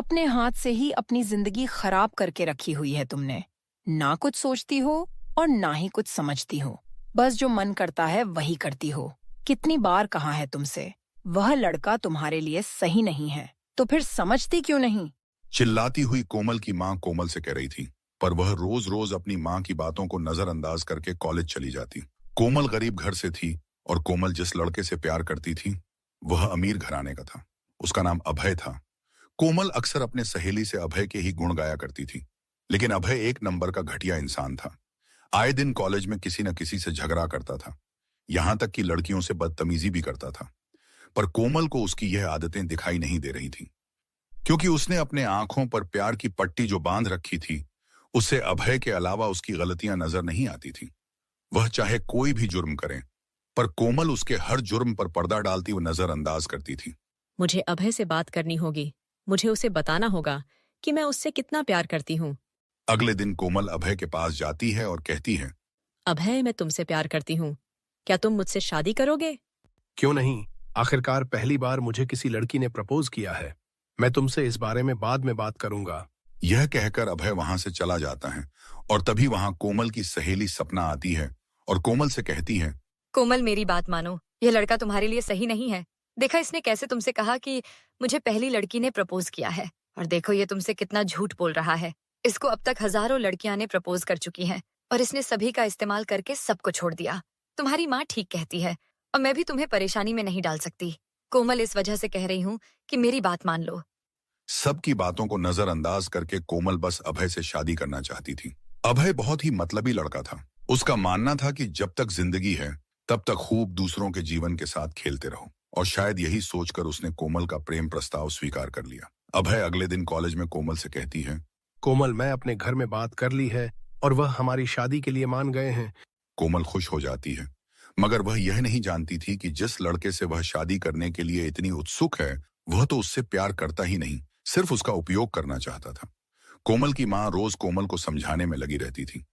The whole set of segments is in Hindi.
अपने हाथ से ही अपनी जिंदगी खराब करके रखी हुई है तुमने। ना कुछ सोचती हो और ना ही कुछ समझती हो, बस जो मन करता है वही करती हो। कितनी बार कहा है तुमसे, वह लड़का तुम्हारे लिए सही नहीं है, तो फिर समझती क्यों नहीं? चिल्लाती हुई कोमल की मां कोमल से कह रही थी, पर वह रोज रोज अपनी मां की बातों को नजरअंदाज करके कॉलेज चली जाती। कोमल गरीब घर से थी और कोमल जिस लड़के से प्यार करती थी वह अमीर घराने का था। उसका नाम अभय था। कोमल अक्सर अपने सहेली से अभय के ही गुण गाया करती थी, लेकिन अभय एक नंबर का घटिया इंसान था। आए दिन कॉलेज में किसी न किसी से झगड़ा करता था, यहां तक कि लड़कियों से बदतमीजी भी करता था। पर कोमल को उसकी यह आदतें दिखाई नहीं दे रही थी, क्योंकि उसने अपने आंखों पर प्यार की पट्टी जो बांध रखी थी, उससे अभय के अलावा उसकी गलतियां नजर नहीं आती थी। वह चाहे कोई भी जुर्म करे, पर कोमल उसके हर जुर्म पर पर्दा डालती हुई नजरअंदाज करती थी। मुझे अभय से बात करनी होगी। मुझे उसे बताना होगा कि मैं उससे कितना प्यार करती हूँ। अगले दिन कोमल अभय के पास जाती है और कहती है, अभय, मैं तुमसे प्यार करती हूँ। क्या तुम मुझसे शादी करोगे? क्यों नहीं, आखिरकार पहली बार मुझे किसी लड़की ने प्रपोज किया है। मैं तुमसे इस बारे में बाद में बात करूंगा। यह कहकर अभय वहां से चला जाता है और तभी वहां कोमल की सहेली सपना आती है और कोमल से कहती है, कोमल, मेरी बात मानो, यह लड़का तुम्हारे लिए सही नहीं है। देखा इसने कैसे तुमसे कहा कि मुझे पहली लड़की ने प्रपोज किया है, और देखो ये तुमसे कितना झूठ बोल रहा है। इसको अब तक हजारों लड़कियां ने प्रपोज कर चुकी हैं और इसने सभी का इस्तेमाल करके सबको छोड़ दिया। तुम्हारी माँ ठीक कहती है और मैं भी तुम्हें परेशानी में नहीं डाल सकती। कोमल, इस वजह से कह रही हूँ कि मेरी बात मान लो। सबकी बातों को नजरअंदाज करके कोमल बस अभय से शादी करना चाहती थी। अभय बहुत ही मतलबी लड़का था। उसका मानना था कि जब तक जिंदगी है तब तक खूब दूसरों के जीवन के साथ खेलते रहो, और शायद यही सोचकर उसने कोमल का प्रेम प्रस्ताव स्वीकार कर लिया। अभय अगले दिन कॉलेज में कोमल से कहती है, कोमल, मैं अपने घर में बात कर ली है और वह हमारी शादी के लिए मान गए हैं। कोमल खुश हो जाती है, मगर वह यह नहीं जानती थी कि जिस लड़के से वह शादी करने के लिए इतनी उत्सुक है वह तो उससे प्यार करता ही नहीं, सिर्फ उसका उपयोग करना चाहता था। कोमल की माँ रोज कोमल को समझाने में लगी रहती थी।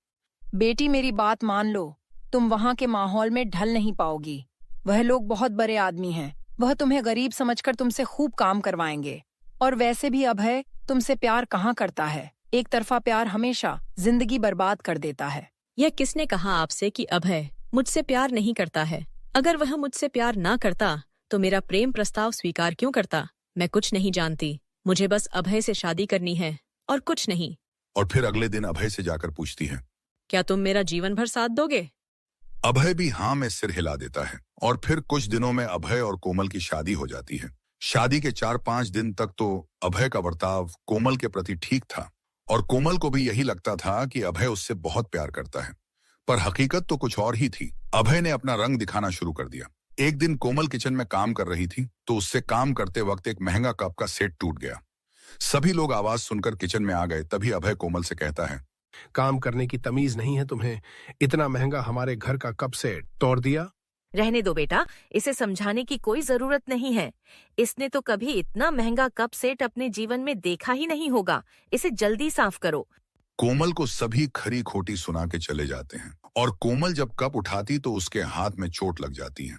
बेटी, मेरी बात मान लो, तुम वहाँ के माहौल में ढल नहीं पाओगी। वह लोग बहुत बड़े आदमी हैं, वह तुम्हें गरीब समझकर तुमसे खूब काम करवाएंगे। और वैसे भी अभय तुमसे प्यार कहाँ करता है? एक तरफा प्यार हमेशा जिंदगी बर्बाद कर देता है। यह किसने कहा आपसे कि अभय मुझसे प्यार नहीं करता है? अगर वह मुझसे प्यार ना करता तो मेरा प्रेम प्रस्ताव स्वीकार क्यों करता? मैं कुछ नहीं जानती, मुझे बस अभय से शादी करनी है और कुछ नहीं। और फिर अगले दिन अभय से जाकर पूछती है, क्या तुम मेरा जीवन भर साथ दोगे? अभय भी हाँ में सिर हिला देता है और फिर कुछ दिनों में अभय और कोमल की शादी हो जाती है। शादी के 4-5 दिन तक तो अभय का बर्ताव कोमल के प्रति ठीक था और कोमल को भी यही लगता था कि अभय उससे बहुत प्यार करता है, पर हकीकत तो कुछ और ही थी। अभय ने अपना रंग दिखाना शुरू कर दिया। एक दिन कोमल किचन में काम कर रही थी तो उससे काम करते वक्त एक महंगा कप का सेट टूट गया। सभी लोग आवाज सुनकर किचन में आ गए। तभी अभय कोमल से कहता है, काम करने की तमीज नहीं है तुम्हें? इतना महंगा हमारे घर का कप सेट तोड़ दिया। रहने दो बेटा, इसे समझाने की कोई जरूरत नहीं है। इसने तो कभी इतना महंगा कप सेट अपने जीवन में देखा ही नहीं होगा। इसे जल्दी साफ करो। कोमल को सभी खरी खोटी सुना के चले जाते हैं और कोमल जब कप उठाती तो उसके हाथ में चोट लग जाती है,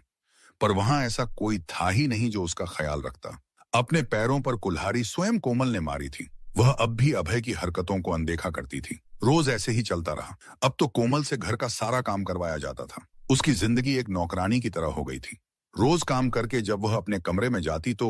पर वहां ऐसा कोई था ही नहीं जो उसका ख्याल रखता। अपने पैरों पर कुल्हाड़ी स्वयं कोमल ने मारी थी। वह अब भी अभय की हरकतों को अनदेखा करती थी। रोज ऐसे ही चलता रहा। अब तो कोमल से घर का सारा काम करवाया जाता था। उसकी जिंदगी एक नौकरानी की तरह हो गई थी। रोज काम करके जब वह अपने कमरे में जाती तो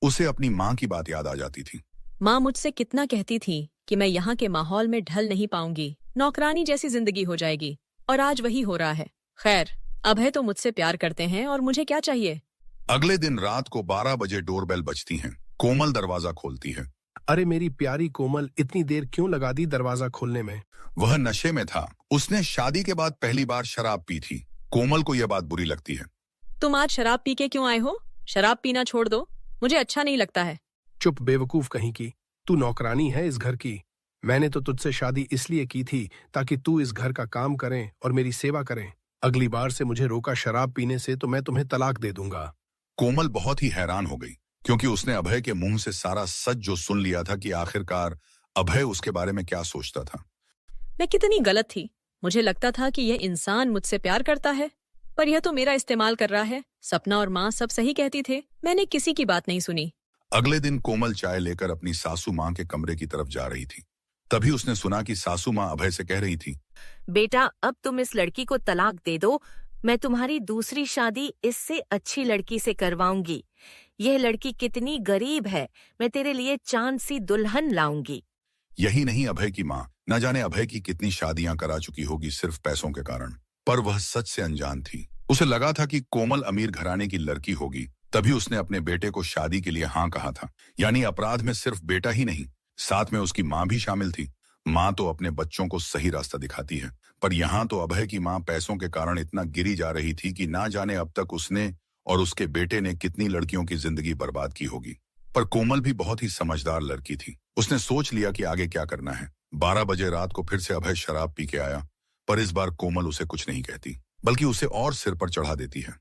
उसे अपनी माँ की बात याद आ जाती थी। माँ मुझसे कितना कहती थी कि मैं यहाँ के माहौल में ढल नहीं पाऊंगी, नौकरानी जैसी जिंदगी हो जाएगी, और आज वही हो रहा है। खैर, अभय तो मुझसे प्यार करते हैं और मुझे क्या चाहिए। अगले दिन रात को 12 बजे डोरबेल बजती है। कोमल दरवाजा खोलती है। अरे मेरी प्यारी कोमल, इतनी देर क्यों लगा दी दरवाजा खोलने में? वह नशे में था। उसने शादी के बाद पहली बार शराब पी थी। कोमल को यह बात बुरी लगती है। तुम आज शराब पी के क्यों आए हो? शराब पीना छोड़ दो, मुझे अच्छा नहीं लगता है। चुप बेवकूफ कहीं की, तू नौकरानी है इस घर की। मैंने तो तुझसे शादी इसलिए की थी ताकि तू इस घर का काम करें और मेरी सेवा करें। अगली बार से मुझे रोका शराब पीने से तो मैं तुम्हें तलाक दे दूंगा। कोमल बहुत ही हैरान हो गई, क्योंकि उसने अभय के मुंह से सारा सच जो सुन लिया था कि आखिरकार अभय उसके बारे में क्या सोचता था। मैं कितनी गलत थी। मुझे लगता था कि यह इंसान मुझसे प्यार करता है, पर यह तो मेरा इस्तेमाल कर रहा है। सपना और माँ सब सही कहती थे, मैंने किसी की बात नहीं सुनी। अगले दिन कोमल चाय लेकर अपनी सासू माँ के कमरे की तरफ जा रही थी। तभी उसने सुना कि सासू माँ अभय से कह रही थी, बेटा, अब तुम इस लड़की को तलाक दे दो। मैं तुम्हारी दूसरी शादी इससे अच्छी लड़की से करवाऊंगी। यह लड़की कितनी गरीब है, मैं तेरे लिए चांद सी दुल्हन लाऊंगी। यही नहीं, अभय की माँ न जाने अभय की कितनी शादियां करा चुकी होगी सिर्फ पैसों के कारण, पर वह सच से अनजान थी। उसे लगा था कि कोमल अमीर घराने की लड़की होगी, तभी उसने अपने बेटे को शादी के लिए हाँ कहा था। यानी अपराध में सिर्फ बेटा ही नहीं, साथ में उसकी माँ भी शामिल थी। माँ तो अपने बच्चों को सही रास्ता दिखाती है, पर यहाँ तो अभय की माँ पैसों के कारण इतना गिरी जा रही थी कि ना जाने अब तक उसने और उसके बेटे ने कितनी लड़कियों की जिंदगी बर्बाद की होगी। पर कोमल भी बहुत ही समझदार लड़की थी। उसने सोच लिया कि आगे क्या करना है। 12 बजे रात को फिर से अभय शराब पी के आया, पर इस बार कोमल उसे कुछ नहीं कहती, बल्कि उसे और सिर पर चढ़ा देती है।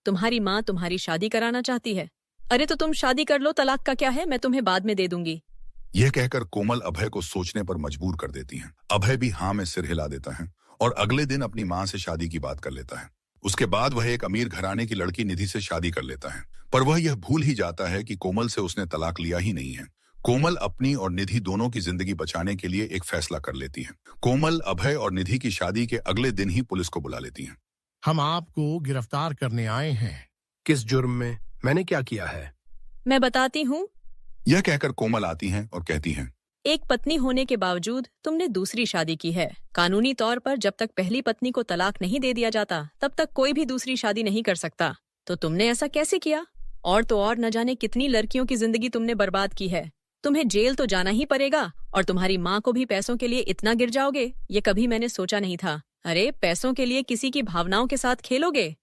तुम्हारी माँ तुम्हारी शादी कराना चाहती है। अरे तो तुम शादी कर लो, तलाक का क्या है, मैं तुम्हें बाद में दे दूंगी। यह कहकर कोमल अभय को सोचने पर मजबूर कर देती है। अभय भी हाँ में सिर हिला देता है और अगले दिन अपनी माँ से शादी की बात कर लेता है। उसके बाद वह एक अमीर घराने की लड़की निधि से शादी कर लेता है, पर वह यह भूल ही जाता है कि कोमल से उसने तलाक लिया ही नहीं है। कोमल अपनी और निधि दोनों की जिंदगी बचाने के लिए एक फैसला कर लेती है। कोमल अभय और निधि की शादी के अगले दिन ही पुलिस को बुला लेती है। हम आपको गिरफ्तार करने आए हैं। किस जुर्म में? मैंने क्या किया है? मैं बताती हूँ। यह कहकर कोमल आती हैं और कहती हैं, एक पत्नी होने के बावजूद तुमने दूसरी शादी की है। कानूनी तौर पर जब तक पहली पत्नी को तलाक नहीं दे दिया जाता, तब तक कोई भी दूसरी शादी नहीं कर सकता। तो तुमने ऐसा कैसे किया? और तो और न जाने कितनी लड़कियों की जिंदगी तुमने बर्बाद की है। तुम्हें जेल तो जाना ही पड़ेगा, और तुम्हारी माँ को भी पैसों के लिए इतना गिर जाओगे, ये कभी मैंने सोचा नहीं था। अरे पैसों के लिए किसी की भावनाओं के साथ खेलोगे?